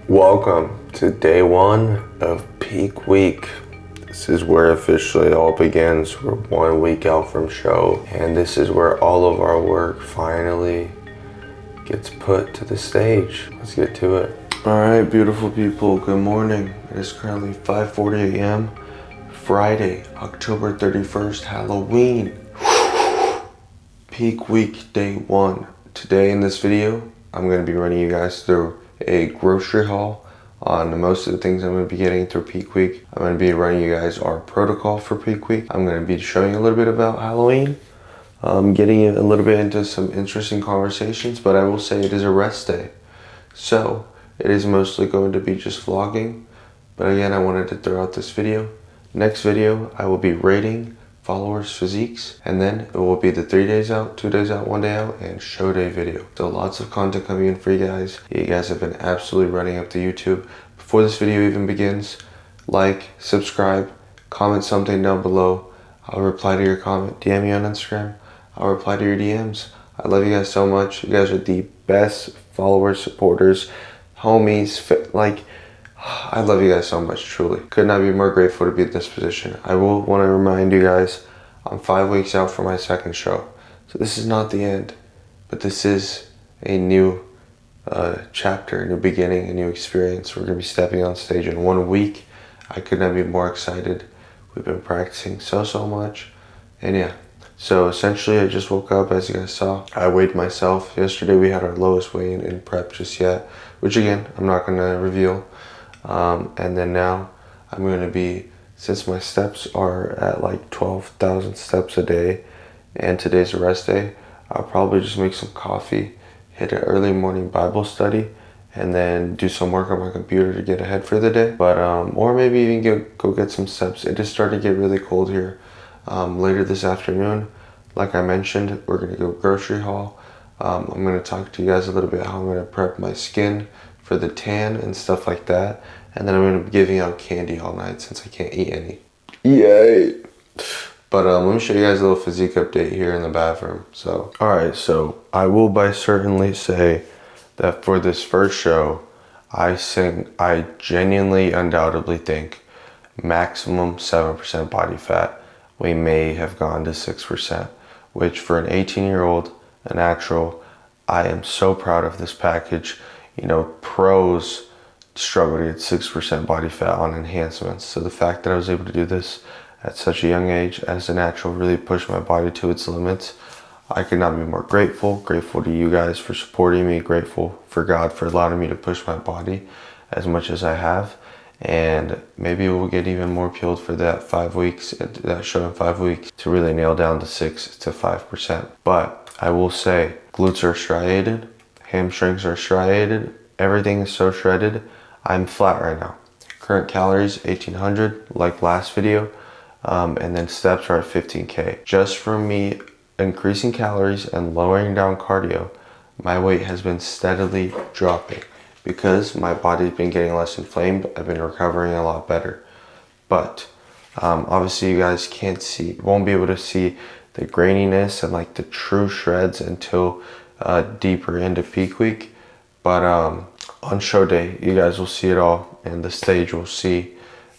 Welcome to day one of peak week. This is where officially it all begins. We're 1 week out from show, and this is where all of our work finally gets put to the stage. Let's get to it. All right, beautiful people, good morning. It is currently 5:40 a.m. Friday, October 31st, Halloween. Peak week day one. Today in this video, I'm going to be running you guys through a grocery haul on most of the things I'm going to be getting through peak week. I'm going to be running you guys our protocol for peak week. I'm going to be showing you a little bit about Halloween, getting a little bit into some interesting conversations, but I will say it is a rest day. So it is mostly going to be just vlogging. But again, I wanted to throw out this video. Next video, I will be rating followers' physiques, and then it will be the 3 days out, 2 days out, 1 day out, and show day video. So lots of content coming in for you guys. You guys have been absolutely running up the YouTube. Before this video even begins, like, subscribe, comment something down below. I'll reply to your comment. DM me on Instagram. I'll reply to your DMs. I love you guys so much. You guys are the best followers, supporters, homies. I love you guys so much, truly. Could not be more grateful to be in this position. I will want to remind you guys, I'm 5 weeks out from my second show. So this is not the end, but this is a new chapter, a new beginning, a new experience. We're going to be stepping on stage in 1 week. I could not be more excited. We've been practicing so much. And yeah, so essentially I just woke up, as you guys saw. I weighed myself. Yesterday we had our lowest weigh in prep just yet, which again, I'm not going to reveal. And then now I'm going to be, since my steps are at like 12,000 steps a day and today's a rest day, I'll probably just make some coffee, hit an early morning Bible study, and then do some work on my computer to get ahead for the day. But or maybe even go get some steps. It just started to get really cold here. Later this afternoon, like I mentioned, we're going to go grocery haul. I'm going to talk to you guys a little bit how I'm going to prep my skin for the tan and stuff like that. And then I'm going to be giving out candy all night since I can't eat any. Yay! But let me show you guys a little physique update here in the bathroom. So, alright, so I will certainly say that for this first show, I genuinely, undoubtedly think maximum 7% body fat. We may have gone to 6%, which for an 18-year-old, a natural, I am so proud of this package. You know, pros struggle to get 6% body fat on enhancements. So the fact that I was able to do this at such a young age as a natural really pushed my body to its limits. I could not be more grateful. Grateful to you guys for supporting me. Grateful for God for allowing me to push my body as much as I have. And maybe we'll get even more peeled for that 5 weeks, that show in 5 weeks, to really nail down the 6 to 5%. But I will say, glutes are striated. Hamstrings are striated. Everything is so shredded. I'm flat right now. Current calories 1800 like last video, and then steps are at 15k. Just from me increasing calories and lowering down cardio, my weight has been steadily dropping because my body's been getting less inflamed. I've been recovering a lot better. But obviously you guys won't be able to see the graininess and like the true shreds until deeper into peak week. But on show day, you guys will see it all, and the stage will see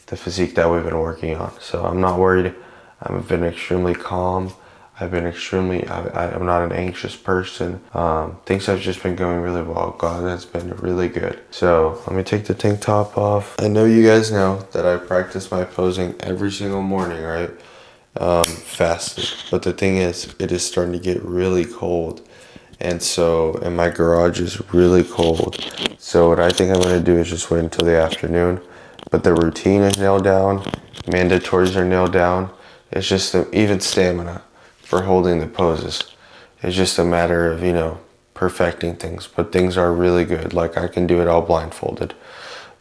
the physique that we've been working on. So I'm not worried. I've been extremely calm. I'm not an anxious person. Things have just been going really well. God has been really good. So let me take the tank top off. I know you guys know that I practice my posing every single morning, right? Fasted. But the thing is, it is starting to get really cold. And my garage is really cold. So what I think I'm going to do is just wait until the afternoon. But the routine is nailed down. Mandatories are nailed down. It's just even stamina for holding the poses. It's just a matter of, perfecting things. But things are really good. Like I can do it all blindfolded.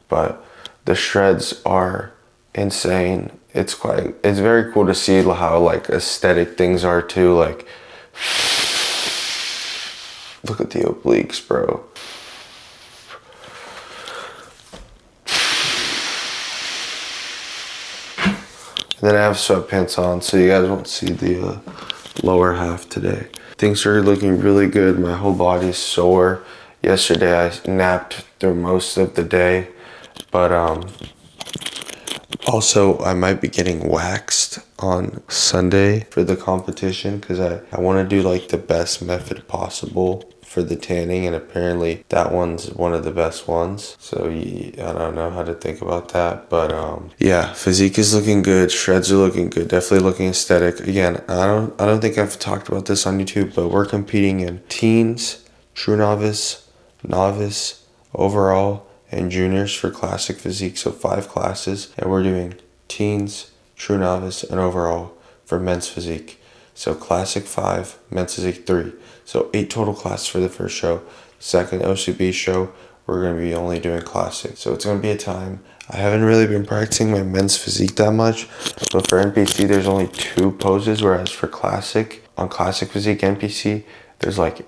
But the shreds are insane. It's very cool to see how like aesthetic things are too. Like Look at the obliques, bro. And then I have sweatpants on, so you guys won't see the lower half today. Things are looking really good. My whole body's sore. Yesterday I napped through most of the day, but also I might be getting waxed on Sunday for the competition because I want to do like the best method possible for the tanning, and apparently that one's one of the best ones. So I don't know how to think about that, but yeah, physique is looking good, shreds are looking good, definitely looking aesthetic. Again, I don't think I've talked about this on YouTube, but we're competing in teens, true novice, novice, overall, and juniors for classic physique. So 5 classes, and we're doing teens, true novice, and overall for men's physique. So classic 5, men's physique 3. So 8 total classes for the first show. Second OCB show, we're going to be only doing classic. So it's going to be a time. I haven't really been practicing my men's physique that much, but for NPC there's only 2 poses, whereas for classic, on classic physique NPC, there's like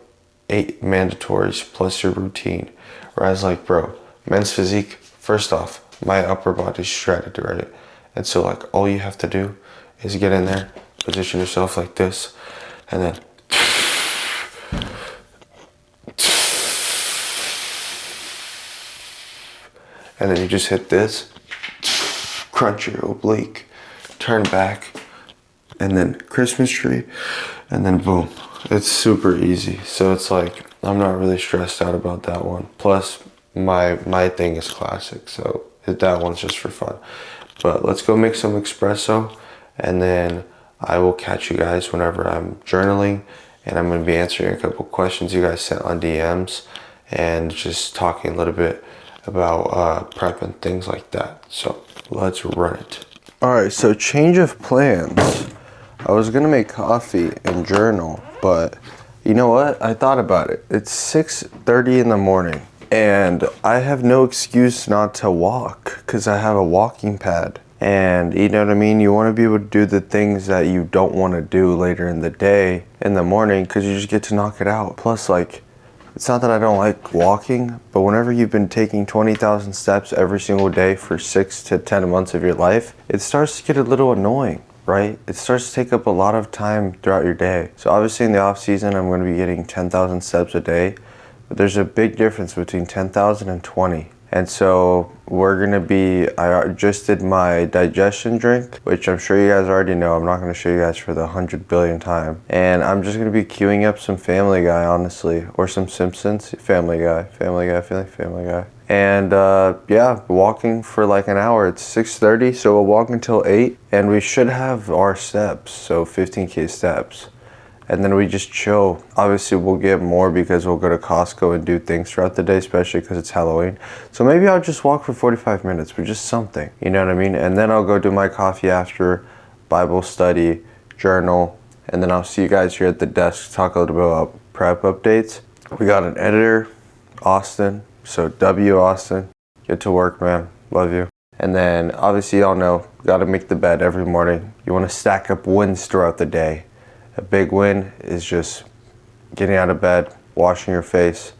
8 mandatories plus your routine. Whereas like, bro, men's physique, first off, my upper body's shredded, right? And so like all you have to do is get in there, position yourself like this, and then you just hit this, crunch your oblique, turn back, and then Christmas tree, and then boom. It's super easy. So it's like, I'm not really stressed out about that one. Plus, my thing is classic, so that one's just for fun. But let's go make some espresso, and then I will catch you guys whenever I'm journaling, and I'm going to be answering a couple questions you guys sent on DMs, and just talking a little bit about prep and things like that. So let's run it. All right, so change of plans. I was gonna make coffee and journal, but you know what? I thought about it. It's 6:30 in the morning, and I have no excuse not to walk because I have a walking pad. And you know what I mean? You want to be able to do the things that you don't want to do later in the day, in the morning, because you just get to knock it out. Plus, like, it's not that I don't like walking, but whenever you've been taking 20,000 steps every single day for 6 to 10 months of your life, it starts to get a little annoying, right? It starts to take up a lot of time throughout your day. So obviously in the off season, I'm going to be getting 10,000 steps a day, but there's a big difference between 10,000 and 20. And so I just did my digestion drink, which I'm sure you guys already know. I'm not going to show you guys for the 100 billion time. And I'm just going to be queuing up some Family Guy, honestly, or some Simpsons. Family Guy. And yeah, walking for like an hour. It's 6:30, so we'll walk until 8, and we should have our steps, so 15K steps. And then we just chill. Obviously, we'll get more because we'll go to Costco and do things throughout the day, especially because it's Halloween. So maybe I'll just walk for 45 minutes, but just something, you know what I mean? And then I'll go do my coffee after, Bible study, journal, and then I'll see you guys here at the desk, talk a little bit about prep updates. We got an editor, Austin. So W, Austin, get to work, man. Love you. And then obviously y'all know, gotta make the bed every morning. You wanna stack up wins throughout the day. A big win is just getting out of bed, washing your face,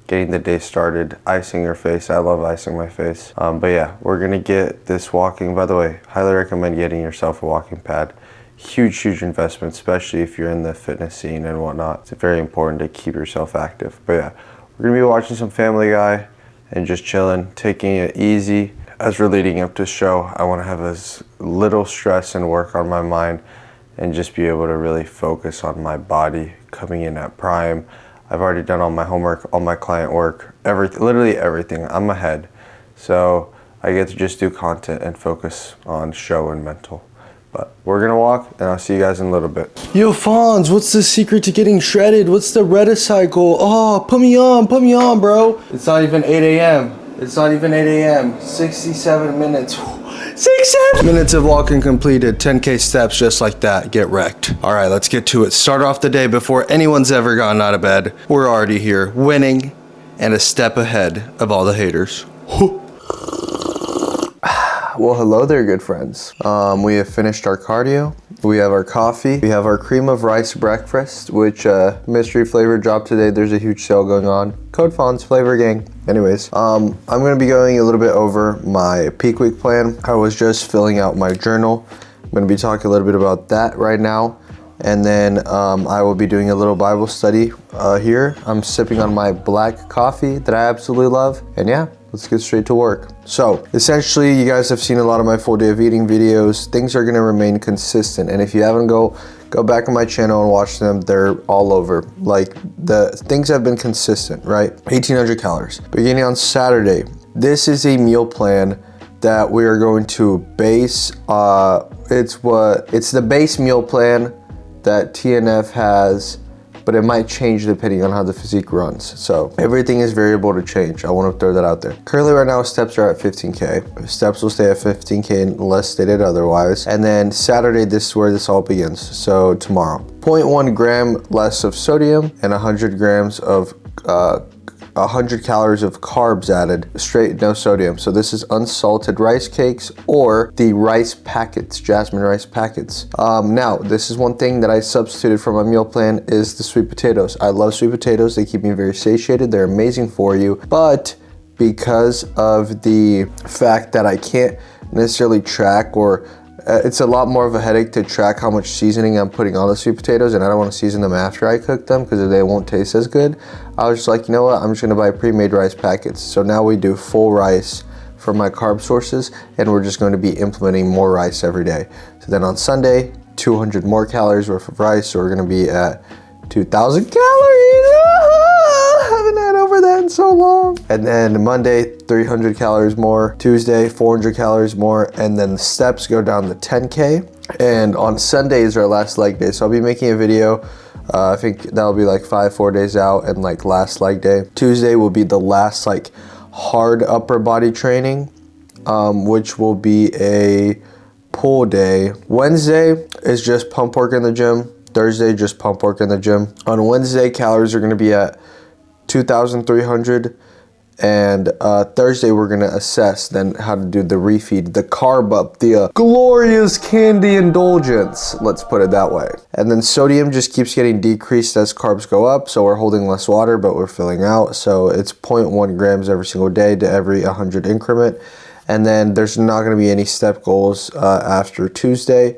getting the day started, icing your face. I love icing my face. But yeah, we're gonna get this walking. By the way, highly recommend getting yourself a walking pad. Huge investment, especially if you're in the fitness scene and whatnot. It's very important to keep yourself active. But yeah, we're gonna be watching some Family Guy and just chilling, taking it easy. As we're leading up to the show, I wanna have as little stress and work on my mind and just be able to really focus on my body coming in at prime. I've already done all my homework, all my client work, literally everything. I'm ahead. So I get to just do content and focus on show and mental. But we're gonna walk, and I'll see you guys in a little bit. Yo, Fonz, what's the secret to getting shredded? What's the reticycle? Oh, put me on, bro. It's not even 8 a.m. 67 minutes. 7 minutes of walking completed, 10K steps just like that, get wrecked. All right, let's get to it. Start off the day before anyone's ever gotten out of bed. We're already here, winning, and a step ahead of all the haters. Well, hello there, good friends. We have finished our cardio. We have our coffee. We have our cream of rice breakfast, which mystery flavor dropped today. There's a huge sale going on. Code Fonz Flavor Gang. Anyways, I'm going to be going a little bit over my peak week plan. I was just filling out my journal. I'm going to be talking a little bit about that right now. And then I will be doing a little Bible study here. I'm sipping on my black coffee that I absolutely love. And yeah, let's get straight to work. So essentially, you guys have seen a lot of my full day of eating videos. Things are gonna remain consistent. And if you haven't, go back on my channel and watch them. They're all over. Like, the things have been consistent, right? 1,800 calories. Beginning on Saturday, this is a meal plan that we are going to base, it's the base meal plan that TNF has, but it might change depending on how the Physique runs. So everything is variable to change. I want to throw that out there. Currently right now, steps are at 15K. Steps will stay at 15K unless stated otherwise. And then Saturday, this is where this all begins. So tomorrow, 0.1 gram less of sodium and 100 grams of 100 calories of carbs added, straight, no sodium. So this is unsalted rice cakes or the rice packets, jasmine rice packets. Now, this is one thing that I substituted for my meal plan is the sweet potatoes. I love sweet potatoes. They keep me very satiated. They're amazing for you. But because of the fact that I can't necessarily track, or it's a lot more of a headache to track how much seasoning I'm putting on the sweet potatoes, and I don't want to season them after I cook them because they won't taste as good. I was just like, you know what, I'm just gonna buy pre-made rice packets. So now we do full rice for my carb sources, and we're just going to be implementing more rice every day. So then on Sunday, 200 more calories worth of rice, so we're gonna be at 2,000 calories. Haven't had over that in so long. And then Monday, 300 calories more. Tuesday, 400 calories more. And then the steps go down to 10K. And on Sunday is our last leg day. So I'll be making a video. I think that'll be like 4 days out, and like last leg day. Tuesday will be the last like hard upper body training, which will be a pull day. Wednesday is just pump work in the gym. Thursday, just pump work in the gym. On Wednesday, calories are gonna be at 2,300, and Thursday we're gonna assess then how to do the refeed, the carb up, the glorious candy indulgence, let's put it that way. And then sodium just keeps getting decreased as carbs go up, so we're holding less water, but we're filling out. So it's 0.1 grams every single day to every 100 increment. And then there's not gonna be any step goals after Tuesday.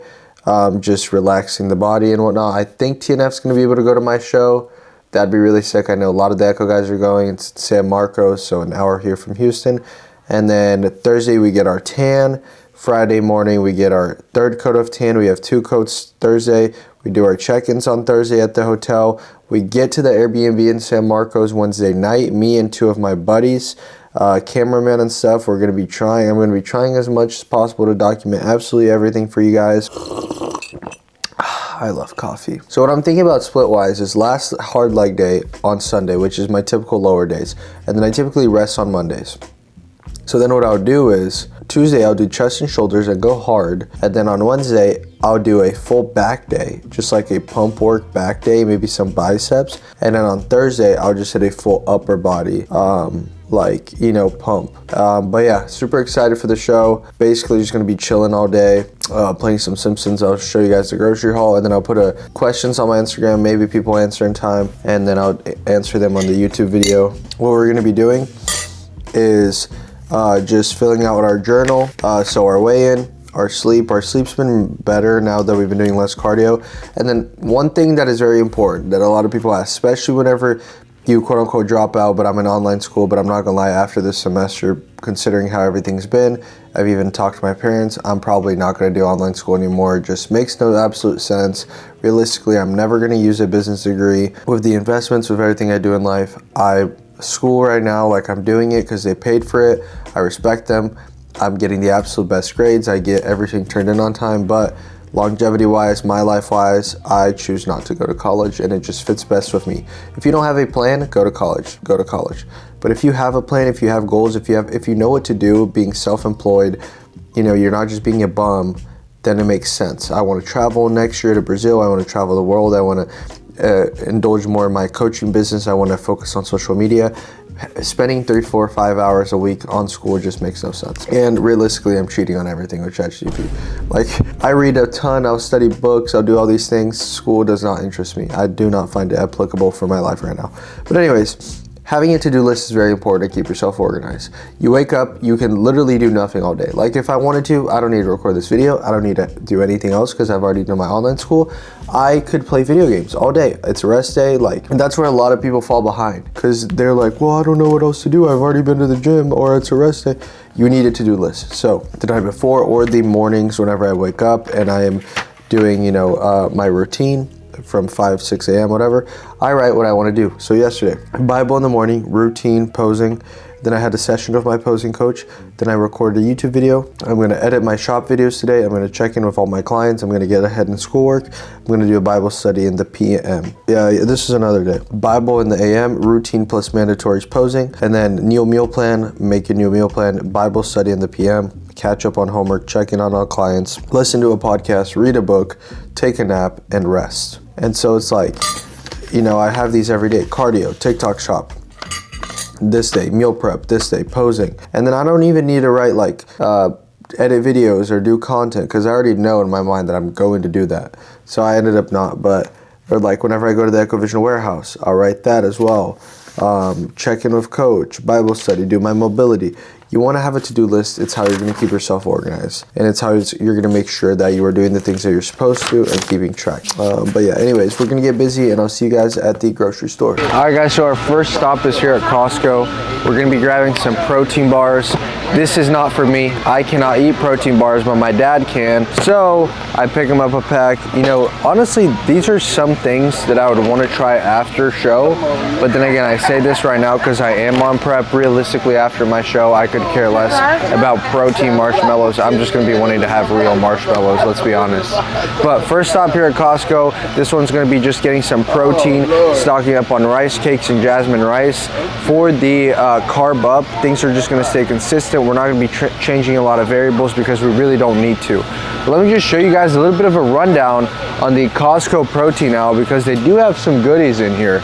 Just relaxing the body and whatnot. I think TNF's gonna be able to go to my show. That'd be really sick. I know a lot of the Echo guys are going. It's San Marcos, so an hour here from Houston. And then Thursday we get our tan. Friday morning we get our third coat of tan. We have 2 coats Thursday. We do our check-ins on Thursday at the hotel. We get to the Airbnb in San Marcos Wednesday night. Me and 2 of my buddies, cameramen and stuff. I'm going to be trying as much as possible to document absolutely everything for you guys. I love coffee. So what I'm thinking about split-wise is last hard leg day on Sunday, which is my typical lower days. And then I typically rest on Mondays. So then what I'll do is Tuesday I'll do chest and shoulders and go hard. And then on Wednesday, I'll do a full back day, just like a pump work back day, maybe some biceps. And then on Thursday, I'll just hit a full upper body, like, you know, pump. But yeah, super excited for the show. Basically just gonna be chilling all day, playing some Simpsons. I'll show you guys the grocery haul, and then I'll put questions on my Instagram. Maybe people answer in time, and then I'll answer them on the YouTube video. What we're gonna be doing is just filling out our journal. So our weigh-in, our sleep's been better now that we've been doing less cardio. And then one thing that is very important that a lot of people ask, especially whenever you quote unquote drop out, but I'm in online school, but I'm not gonna lie, after this semester, considering how everything's been, I've even talked to my parents, I'm probably not gonna do online school anymore. It just makes no absolute sense. Realistically, I'm never gonna use a business degree. With the investments, with everything I do in life, school right now, like I'm doing it because they paid for it. I respect them. I'm getting the absolute best grades. I get everything turned in on time, but longevity wise, my life wise, I choose not to go to college, and it just fits best with me. If you don't have a plan, go to college. But if you have a plan, if you have goals, if you know what to do, being self-employed, you know, you're not just being a bum, then it makes sense. I want to travel next year to Brazil. I want to travel the world. I want to indulge more in my coaching business. I want to focus on social media. spending 3, 4, 5 hours a week on school just makes no sense. And realistically, I'm cheating on everything with ChatGPT. Like, I read a ton, I'll study books, I'll do all these things. School does not interest me. I do not find it applicable for my life right now. But anyways, having a to-do list is very important to keep yourself organized. You wake up, you can literally do nothing all day. Like if I wanted to, I don't need to record this video. I don't need to do anything else because I've already done my online school. I could play video games all day. It's a rest day. Like, and that's where a lot of people fall behind because they're like, well, I don't know what else to do. I've already been to the gym, or it's a rest day. You need a to-do list. So the night before or the mornings whenever I wake up and I am doing, you know, my routine, from 5, 6 a.m., whatever, I write what I want to do. So yesterday, Bible in the morning, routine, posing. Then I had a session with my posing coach. Then I recorded a YouTube video. I'm going to edit my shop videos today. I'm going to check in with all my clients. I'm going to get ahead in schoolwork. I'm going to do a Bible study in the PM. Yeah, this is another day. Bible in the AM, routine plus mandatory posing. And then new meal plan, make a new meal plan, Bible study in the PM. Catch up on homework, check in on our clients, listen to a podcast, read a book, take a nap, and rest. And so it's like, you know, I have these every day. Cardio, TikTok shop, this day, meal prep, this day, posing. And then I don't even need to write like, edit videos or do content because I already know in my mind that I'm going to do that. So I ended up not, or like whenever I go to the Ecovision warehouse, I'll write that as well. Check in with coach, Bible study, do my mobility. You want to have a to-do list. It's how you're going to keep yourself organized. And it's how you're going to make sure that you are doing the things that you're supposed to and keeping track. But yeah, anyways, we're going to get busy and I'll see you guys at the grocery store. All right, guys, so our first stop is here at Costco. We're going to be grabbing some protein bars. This is not for me. I cannot eat protein bars, but my dad can. So I pick him up a pack. You know, honestly, these are some things that I would want to try after show. But then again, I say this right now because I am on prep. Realistically, after my show, I could care less about protein marshmallows. I'm just going to be wanting to have real marshmallows, let's be honest. But first stop here at Costco, this one's going to be just getting some protein, stocking up on rice cakes and jasmine rice. For the carb up, things are just going to stay consistent. We're not going to be changing a lot of variables because we really don't need to. But let me just show you guys a little bit of a rundown on the Costco protein aisle because they do have some goodies in here.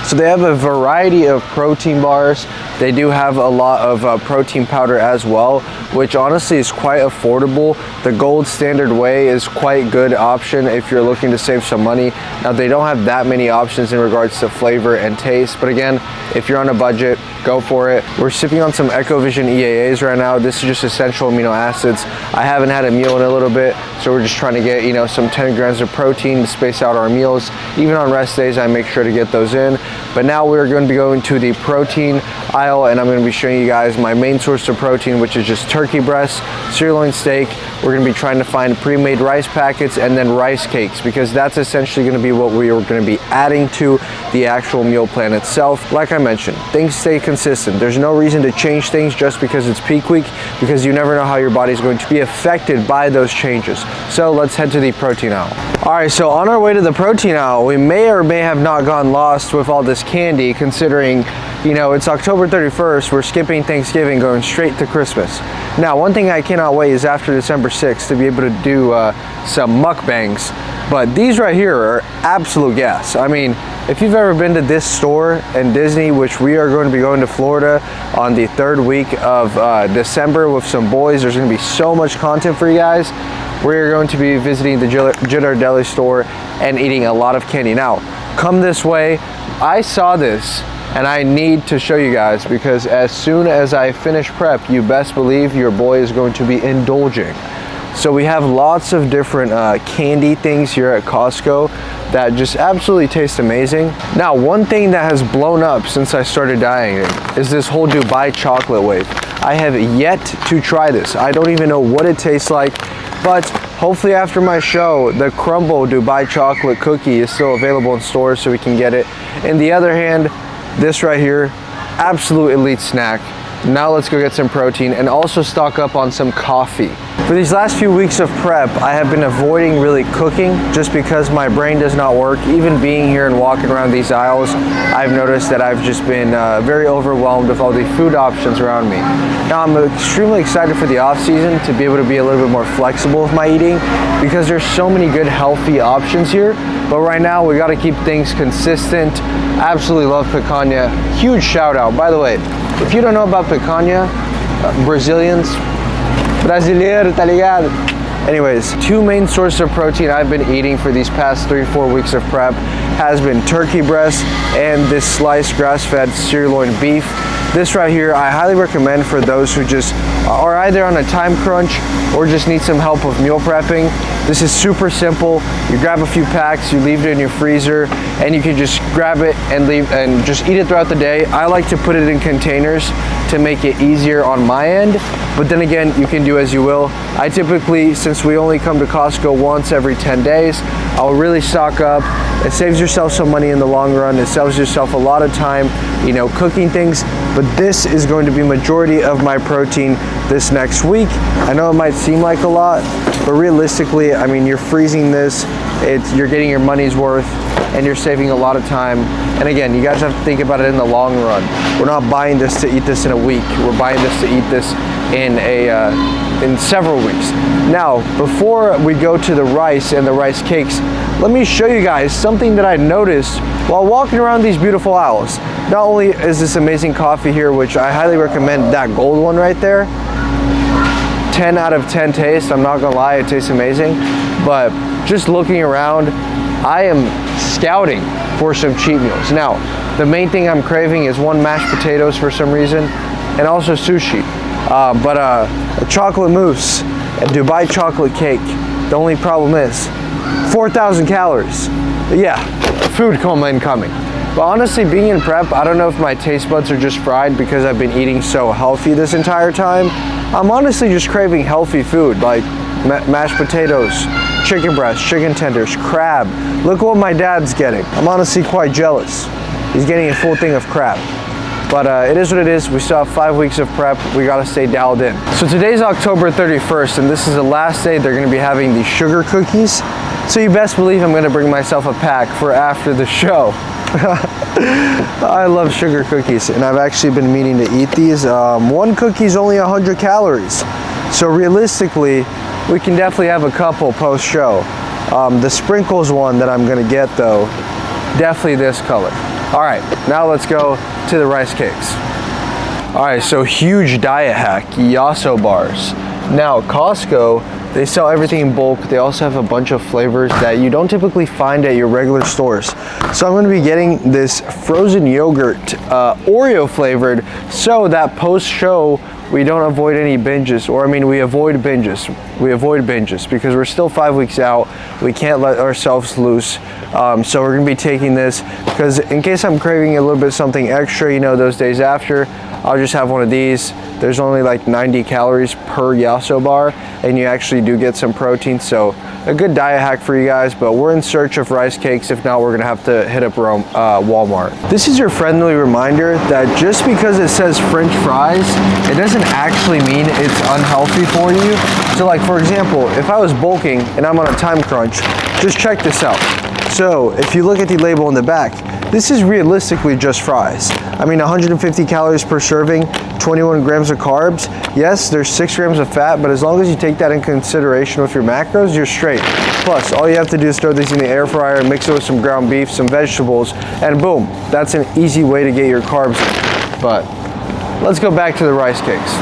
So they have a variety of protein bars. They do have a lot of protein powder as well, which honestly is quite affordable. The Gold Standard Whey is quite good option if you're looking to save some money. Now they don't have that many options in regards to flavor and taste, but again, if you're on a budget, go for it. We're sipping on some Ecovision EAAs right now. This is just essential amino acids. I haven't had a meal in a little bit, so we're just trying to get, you know, some 10 grams of protein to space out our meals. Even on rest days, I make sure to get those in. But now we're going to be going to the protein aisle, and I'm going to be showing you guys my main source of protein, which is just turkey breast, sirloin steak. We're going to be trying to find pre-made rice packets and then rice cakes, because that's essentially going to be what we are going to be adding to the actual meal plan itself. Like I mentioned, things stay consistent. There's no reason to change things just because it's peak week, because you never know how your body's going to be affected by those changes. So let's head to the protein aisle. All right, so on our way to the protein aisle, we may or may have not gone lost with all this candy, considering, you know, it's October 31st, we're skipping Thanksgiving, going straight to Christmas. Now, one thing I cannot wait is after December 6th to be able to do some mukbangs, but these right here are absolute gas. I mean, if you've ever been to this store in Disney, which we are going to be going to Florida on the 3rd week of December with some boys, there's going to be so much content for you guys. We're going to be visiting the Ghirardelli store and eating a lot of candy. Now, come this way, I saw this and I need to show you guys, because as soon as I finish prep, you best believe your boy is going to be indulging. So we have lots of different candy things here at Costco that just absolutely taste amazing. Now, one thing that has blown up since I started dieting is this whole Dubai chocolate wave. I have yet to try this. I don't even know what it tastes like, but hopefully after my show, the Crumble Dubai chocolate cookie is still available in stores so we can get it. On the other hand, this right here, absolute elite snack. Now let's go get some protein and also stock up on some coffee. For these last few weeks of prep, I have been avoiding really cooking just because my brain does not work. Even being here and walking around these aisles, I've noticed that I've just been very overwhelmed with all the food options around me. Now, I'm extremely excited for the off season to be able to be a little bit more flexible with my eating because there's so many good healthy options here. But right now, we got to keep things consistent. Absolutely love picanha. Huge shout out. By the way, if you don't know about picanha, Brazilians, brasileiro, tá ligado? Anyways, two main sources of protein I've been eating for these past 3-4 weeks of prep has been turkey breast and this sliced grass-fed sirloin beef. This right here, I highly recommend for those who just are either on a time crunch or just need some help with meal prepping. This is super simple. You grab a few packs, you leave it in your freezer, and you can just grab it and leave and just eat it throughout the day. I like to put it in containers to make it easier on my end, but then again, you can do as you will. I typically, since we only come to Costco once every 10 days, I'll really stock up. It saves yourself some money in the long run. It saves yourself a lot of time, you know, cooking things, but this is going to be majority of my protein this next week. I know it might seem like a lot, but realistically, I mean, you're freezing this, you're getting your money's worth, and you're saving a lot of time. And again, you guys have to think about it in the long run. We're not buying this to eat this in a week. We're buying this to eat this in several weeks. Now, before we go to the rice and the rice cakes, let me show you guys something that I noticed while walking around these beautiful aisles. Not only is this amazing coffee here, which I highly recommend, that gold one right there, 10 out of 10 taste. I'm not gonna lie, it tastes amazing. But just looking around, I am scouting for some cheat meals. Now, the main thing I'm craving is one, mashed potatoes for some reason, and also sushi. But a chocolate mousse, a Dubai chocolate cake. The only problem is 4,000 calories. But yeah, food coma incoming. But honestly, being in prep, I don't know if my taste buds are just fried because I've been eating so healthy this entire time. I'm honestly just craving healthy food like mashed potatoes, chicken breast, chicken tenders, crab. Look what my dad's getting. I'm honestly quite jealous. He's getting a full thing of crab. But it is what it is. We still have 5 weeks of prep. We gotta stay dialed in. So today's October 31st, and this is the last day they're gonna be having these sugar cookies. So you best believe I'm gonna bring myself a pack for after the show. I love sugar cookies, and I've actually been meaning to eat these. One cookie is only 100 calories. So realistically, we can definitely have a couple post-show. The sprinkles one that I'm gonna get though, definitely this color. All right, now let's go to the rice cakes. All right, so huge diet hack, Yasso bars. Now, Costco, they sell everything in bulk. They also have a bunch of flavors that you don't typically find at your regular stores. So I'm gonna be getting this frozen yogurt, Oreo flavored, so that post-show, we don't avoid any binges, or I mean, we avoid binges. We avoid binges because we're still 5 weeks out. We can't let ourselves loose. So we're gonna be taking this because in case I'm craving a little bit something extra, you know, those days after, I'll just have one of these. There's only like 90 calories per Yasso bar, and you actually do get some protein. So a good diet hack for you guys, but we're in search of rice cakes. If not, we're gonna have to hit up Walmart. This is your friendly reminder that just because it says French fries, it doesn't actually mean it's unhealthy for you. So like, for example, if I was bulking and I'm on a time crunch, just check this out. So if you look at the label in the back, this is realistically just fries. I mean, 150 calories per serving, 21 grams of carbs. Yes, there's 6 grams of fat, but as long as you take that in consideration with your macros, you're straight. Plus, all you have to do is throw these in the air fryer, mix it with some ground beef, some vegetables, and boom, that's an easy way to get your carbs in. But let's go back to the rice cakes.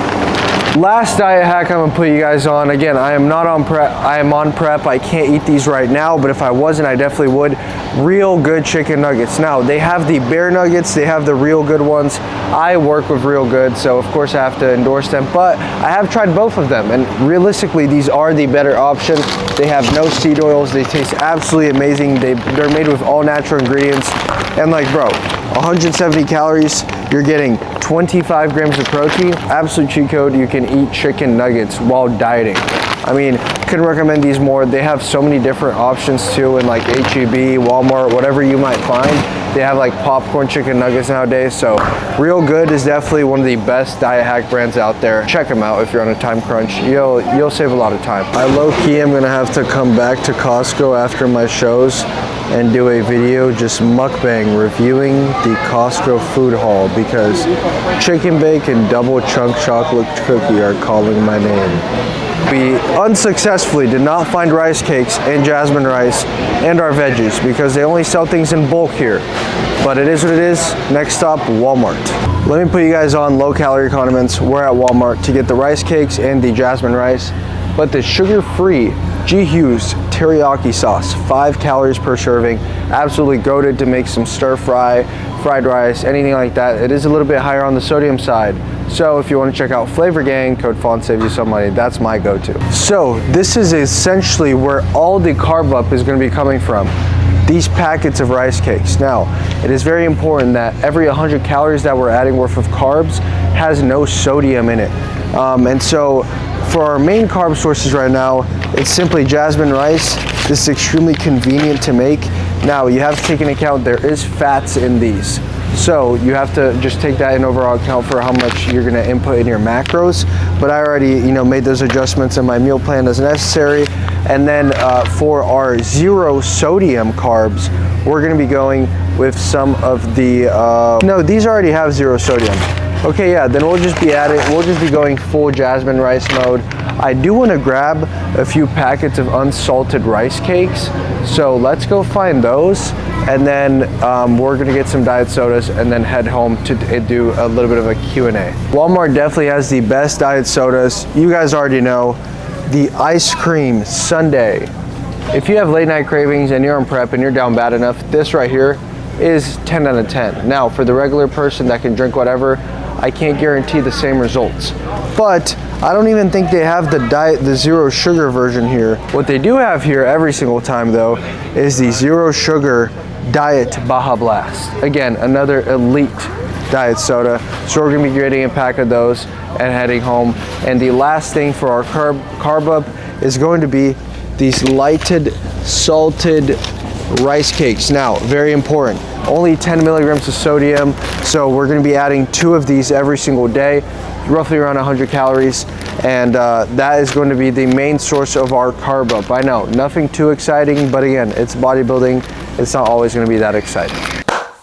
Last diet hack I'm gonna put you guys on. Again, I am not on prep. I am on prep. I can't eat these right now, but if I wasn't, I definitely would. Real good chicken nuggets. Now, they have the bear nuggets. They have the real good ones. I work with Real Good, so of course I have to endorse them, but I have tried both of them, and realistically, these are the better option. They have no seed oils. They taste absolutely amazing. They're made with all natural ingredients, and like, bro, 170 calories, you're getting 25 grams of protein. Absolute cheat code. You can eat chicken nuggets while dieting. I mean, couldn't recommend these more. They have so many different options too in like H-E-B, Walmart, whatever you might find. They have like popcorn chicken nuggets nowadays. So Real Good is definitely one of the best diet hack brands out there. Check them out if you're on a time crunch. You'll save a lot of time. I low-key am gonna have to come back to Costco after my shows and do a video just mukbang reviewing the Costco food haul, because chicken bacon double chunk chocolate cookie are calling my name. We unsuccessfully did not find rice cakes and jasmine rice and our veggies because they only sell things in bulk here. But it is what it is. Next stop, Walmart. Let me put you guys on low calorie condiments. We're at Walmart to get the rice cakes and the jasmine rice, but the sugar-free G. Hughes teriyaki sauce, 5 calories per serving. Absolutely goated to make some stir fry, fried rice, anything like that. It is a little bit higher on the sodium side. So if you want to check out Flavor Gang, code FAWN saves you some money. That's my go-to. So this is essentially where all the carb up is going to be coming from. These packets of rice cakes. Now, it is very important that every 100 calories that we're adding worth of carbs has no sodium in it. And so for our main carb sources right now, it's simply jasmine rice. This is extremely convenient to make. Now, you have to take into account there is fats in these. So you have to just take that in overall account for how much you're gonna input in your macros. But I already, made those adjustments in my meal plan as necessary. And then for our 0 sodium carbs, we're gonna be going with some of the, no, these already have 0 sodium. Okay, yeah, then we'll just be going full jasmine rice mode. I do want to grab a few packets of unsalted rice cakes, so let's go find those, and then we're gonna get some diet sodas and then head home to do a little bit of a Q&A. Walmart definitely has the best diet sodas. You guys already know, the ice cream sundae. If you have late night cravings and you're on prep and you're down bad enough, this right here is 10 out of 10. Now, for the regular person that can drink whatever, I can't guarantee the same results. But I don't even think they have the 0 sugar version here. What they do have here every single time though is the 0 sugar diet Baja Blast. Again, another elite diet soda. So we're gonna be getting a pack of those and heading home. And the last thing for our carb up is going to be these lighted salted rice cakes. Now, very important, only 10 milligrams of sodium, so we're going to be adding 2 of these every single day, roughly around 100 calories, and that is going to be the main source of our carb up. I know, nothing too exciting, but again, it's bodybuilding, it's not always going to be that exciting.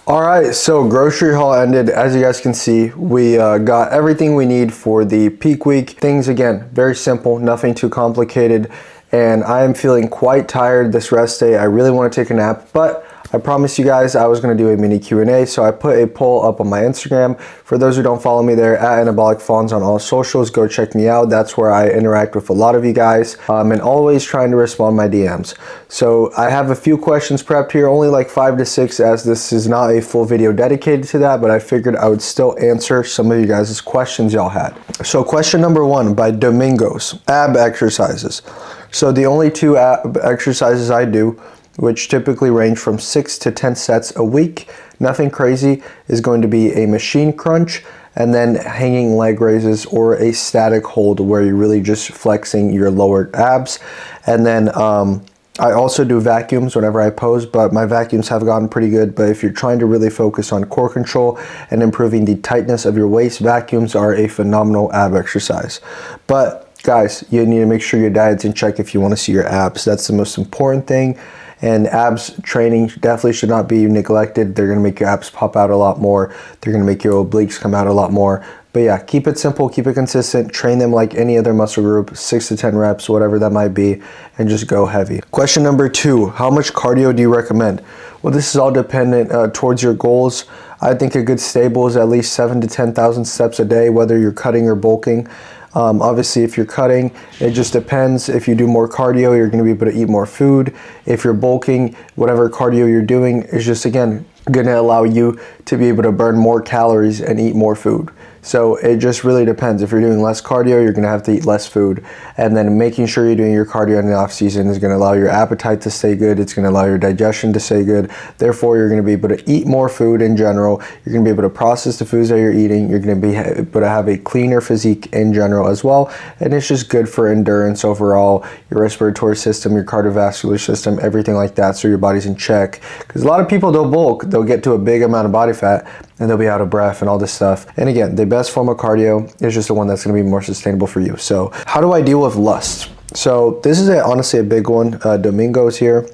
All right, so grocery haul ended. As you guys can see, we got everything we need for the peak week. Things, again, very simple, nothing too complicated. And I am feeling quite tired this rest day. I really want to take a nap, but I promised you guys I was going to do a mini Q&A, so I put a poll up on my Instagram. For those who don't follow me there, at Anabolic Fawns on all socials, go check me out. That's where I interact with a lot of you guys, and always trying to respond my DMs. So I have a few questions prepped here, only like 5 to 6, as this is not a full video dedicated to that, but I figured I would still answer some of you guys' questions y'all had. So question number 1 by Domingos, ab exercises. So the only 2 ab exercises I do, which typically range from 6 to 10 sets a week, nothing crazy, is going to be a machine crunch and then hanging leg raises or a static hold where you're really just flexing your lower abs. And then I also do vacuums whenever I pose, but my vacuums have gotten pretty good. But if you're trying to really focus on core control and improving the tightness of your waist, vacuums are a phenomenal ab exercise. But guys, you need to make sure your diet's in check if you want to see your abs. That's the most important thing. And abs training definitely should not be neglected. They're gonna make your abs pop out a lot more. They're gonna make your obliques come out a lot more. But yeah, keep it simple, keep it consistent, train them like any other muscle group, 6 to 10 reps, whatever that might be, and just go heavy. Question number 2, how much cardio do you recommend? Well, this is all dependent towards your goals. I think a good stable is at least 7,000 to 10,000 steps a day, whether you're cutting or bulking. Obviously, if you're cutting, it just depends. If you do more cardio, you're going to be able to eat more food. If you're bulking, whatever cardio you're doing is just, again, going to allow you to be able to burn more calories and eat more food. So it just really depends. If you're doing less cardio, you're going to have to eat less food. And then making sure you're doing your cardio in the off season is going to allow your appetite to stay good. It's going to allow your digestion to stay good. Therefore, you're going to be able to eat more food in general. You're going to be able to process the foods that you're eating. You're going to be able to have a cleaner physique in general as well. And it's just good for endurance overall, your respiratory system, your cardiovascular system, everything like that, so your body's in check. Because a lot of people, they'll bulk, they'll get to a big amount of body fat, and they'll be out of breath and all this stuff. And again, the best form of cardio is just the one that's going to be more sustainable for you. So how do I deal with lust? So this is honestly a big one. Domingo's here,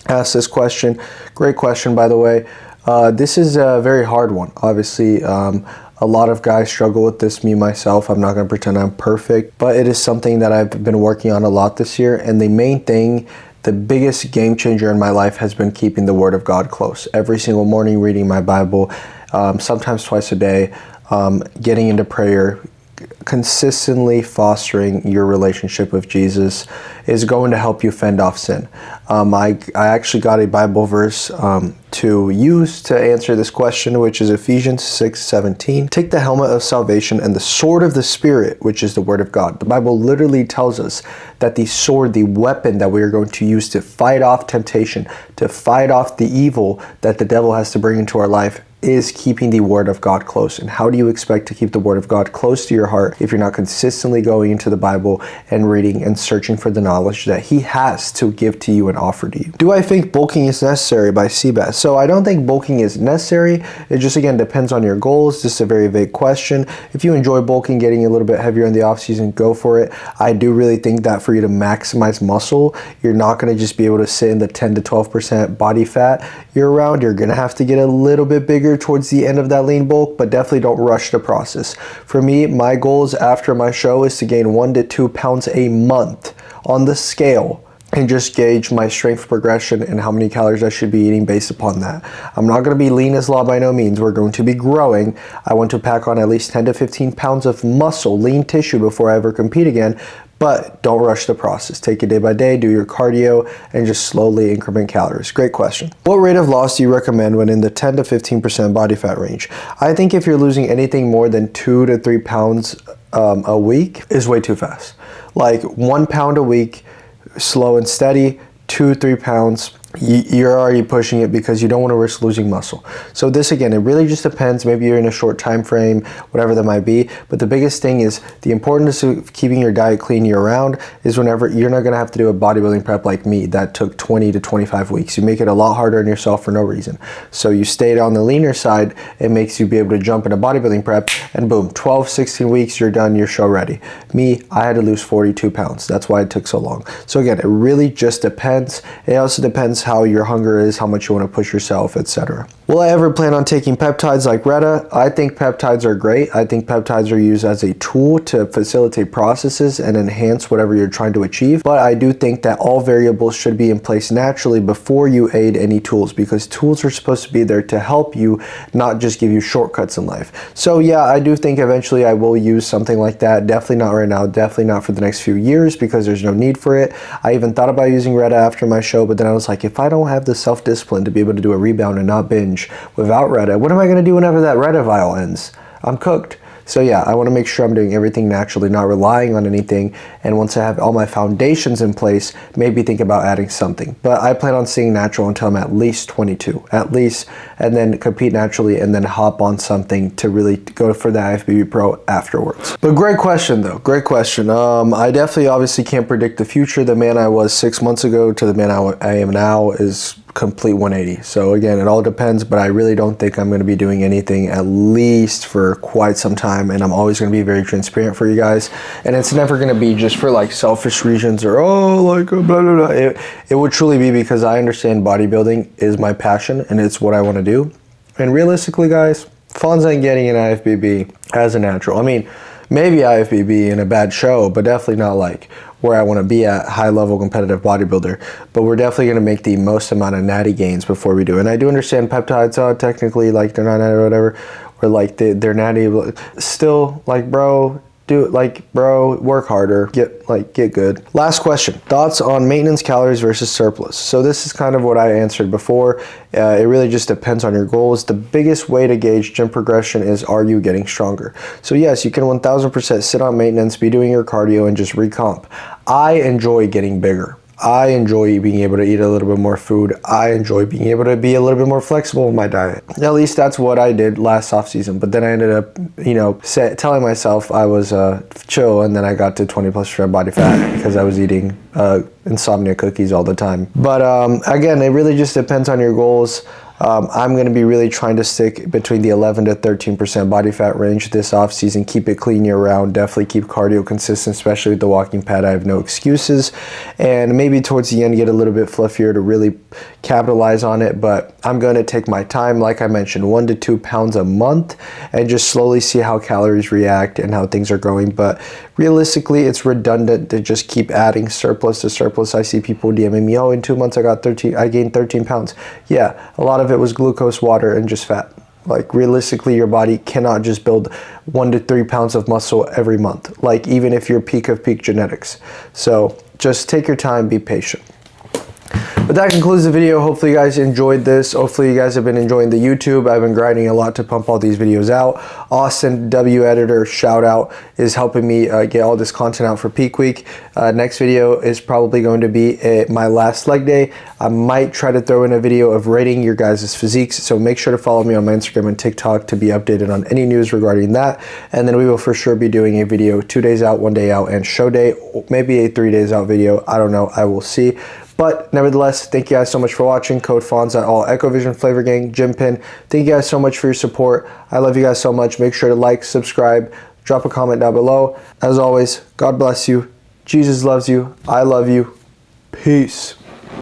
asked this question. Great question, by the way. This is a very hard one. Obviously, a lot of guys struggle with this, me myself. I'm not going to pretend I'm perfect, but it is something that I've been working on a lot this year. And the main thing, the biggest game changer in my life has been keeping the Word of God close. Every single morning, reading my Bible, sometimes twice a day, getting into prayer, consistently fostering your relationship with Jesus is going to help you fend off sin. I actually got a Bible verse to use to answer this question, which is Ephesians 6:17. Take the helmet of salvation and the sword of the Spirit, which is the Word of God. The Bible literally tells us that the sword, the weapon that we are going to use to fight off temptation, to fight off the evil that the devil has to bring into our life, is keeping the Word of God close. And how do you expect to keep the Word of God close to your heart if you're not consistently going into the Bible and reading and searching for the knowledge that He has to give to you and offer to you? Do I think bulking is necessary by Seabass? So I don't think bulking is necessary. It just, again, depends on your goals. This is a very vague question. If you enjoy bulking, getting a little bit heavier in the off season, go for it. I do really think that for you to maximize muscle, you're not going to just be able to sit in the 10 to 12% body fat year round. You're going to have to get a little bit bigger towards the end of that lean bulk, but definitely don't rush the process. For me, my goals after my show is to gain 1 to 2 pounds a month on the scale and just gauge my strength progression and how many calories I should be eating based upon that. I'm not going to be lean as law by no means. We're going to be growing. I want to pack on at least 10 to 15 pounds of muscle, lean tissue before I ever compete again. But don't rush the process. Take it day by day, do your cardio, and just slowly increment calories. Great question. What rate of loss do you recommend when in the 10 to 15% body fat range? I think if you're losing anything more than 2 to 3 pounds a week is way too fast. Like 1 pound a week, slow and steady, 2-3 pounds. You're already pushing it because you don't want to risk losing muscle. So this, again, it really just depends. Maybe you're in a short time frame, whatever that might be. But the biggest thing is the importance of keeping your diet clean year round is whenever you're not going to have to do a bodybuilding prep like me that took 20 to 25 weeks. You make it a lot harder on yourself for no reason. So you stayed on the leaner side. It makes you be able to jump in a bodybuilding prep and boom, 12, 16 weeks, you're done, you're show ready. Me, I had to lose 42 pounds. That's why it took so long. So again, it really just depends. It also depends how your hunger is, how much you want to push yourself, etc. Will I ever plan on taking peptides like Retta? I think peptides are great. I think peptides are used as a tool to facilitate processes and enhance whatever you're trying to achieve. But I do think that all variables should be in place naturally before you aid any tools, because tools are supposed to be there to help you, not just give you shortcuts in life. So yeah, I do think eventually I will use something like that. Definitely not right now. Definitely not for the next few years because there's no need for it. I even thought about using Retta after my show, but then I was like, if I don't have the self-discipline to be able to do a rebound and not binge without Retta, what am I going to do whenever that Retta vial ends? I'm cooked. So yeah, I want to make sure I'm doing everything naturally, not relying on anything. And once I have all my foundations in place, maybe think about adding something. But I plan on staying natural until I'm at least 22, at least, and then compete naturally and then hop on something to really go for the IFBB Pro afterwards. But great question though, great question. I definitely obviously can't predict the future. The man I was 6 months ago to the man I am now is complete 180. So again, it all depends, but I really don't think I'm going to be doing anything at least for quite some time, and I'm always going to be very transparent for you guys, and it's never going to be just for like selfish reasons or blah blah blah. It would truly be because I understand bodybuilding is my passion and it's what I want to do. And realistically guys, Fonz ain't getting an IFBB as a natural. I mean, maybe IFBB in a bad show, but definitely not like where I want to be at, high level competitive bodybuilder. But we're definitely going to make the most amount of natty gains before we do. And I do understand peptides, technically like they're not natty or whatever, or like they're natty. Still, like bro, do it, like, bro, work harder, get good. Last question, thoughts on maintenance calories versus surplus. So this is kind of what I answered before. It really just depends on your goals. The biggest way to gauge gym progression is, are you getting stronger? So yes, you can 1000% sit on maintenance, be doing your cardio, and just recomp. I enjoy getting bigger. I enjoy being able to eat a little bit more food. I enjoy being able to be a little bit more flexible with my diet. At least that's what I did last off season. But then I ended up, telling myself I was chill, and then I got to 20+% body fat because I was eating insomnia cookies all the time. But again, it really just depends on your goals. I'm going to be really trying to stick between the 11 to 13% body fat range this off season. Keep it clean year round. Definitely keep cardio consistent, especially with the walking pad. I have no excuses. And maybe towards the end get a little bit fluffier to really capitalize on it. But I'm going to take my time, like I mentioned, 1 to 2 pounds a month, and just slowly see how calories react and how things are going. But realistically, it's redundant to just keep adding surplus to surplus. I see people DMing me, oh, in 2 months I gained 13 pounds. Yeah, a lot of it was glucose, water, and just fat. Like, realistically, your body cannot just build 1 to 3 pounds of muscle every month, like even if you're peak of peak genetics. So just take your time, be patient. But that concludes the video. Hopefully you guys enjoyed this. Hopefully you guys have been enjoying the YouTube. I've been grinding a lot to pump all these videos out. Austin, W Editor, shout out, is helping me get all this content out for peak week. Next video is probably going to be my last leg day. I might try to throw in a video of rating your guys' physiques, so make sure to follow me on my Instagram and TikTok to be updated on any news regarding that. And then we will for sure be doing a video 2 days out, 1 day out, and show day, maybe a 3 days out video. I don't know, I will see. But nevertheless, thank you guys so much for watching. Code FAWNS at all EchoVision Flavor Gang, Gym Pin. Thank you guys so much for your support. I love you guys so much. Make sure to like, subscribe, drop a comment down below. As always, God bless you. Jesus loves you. I love you. Peace.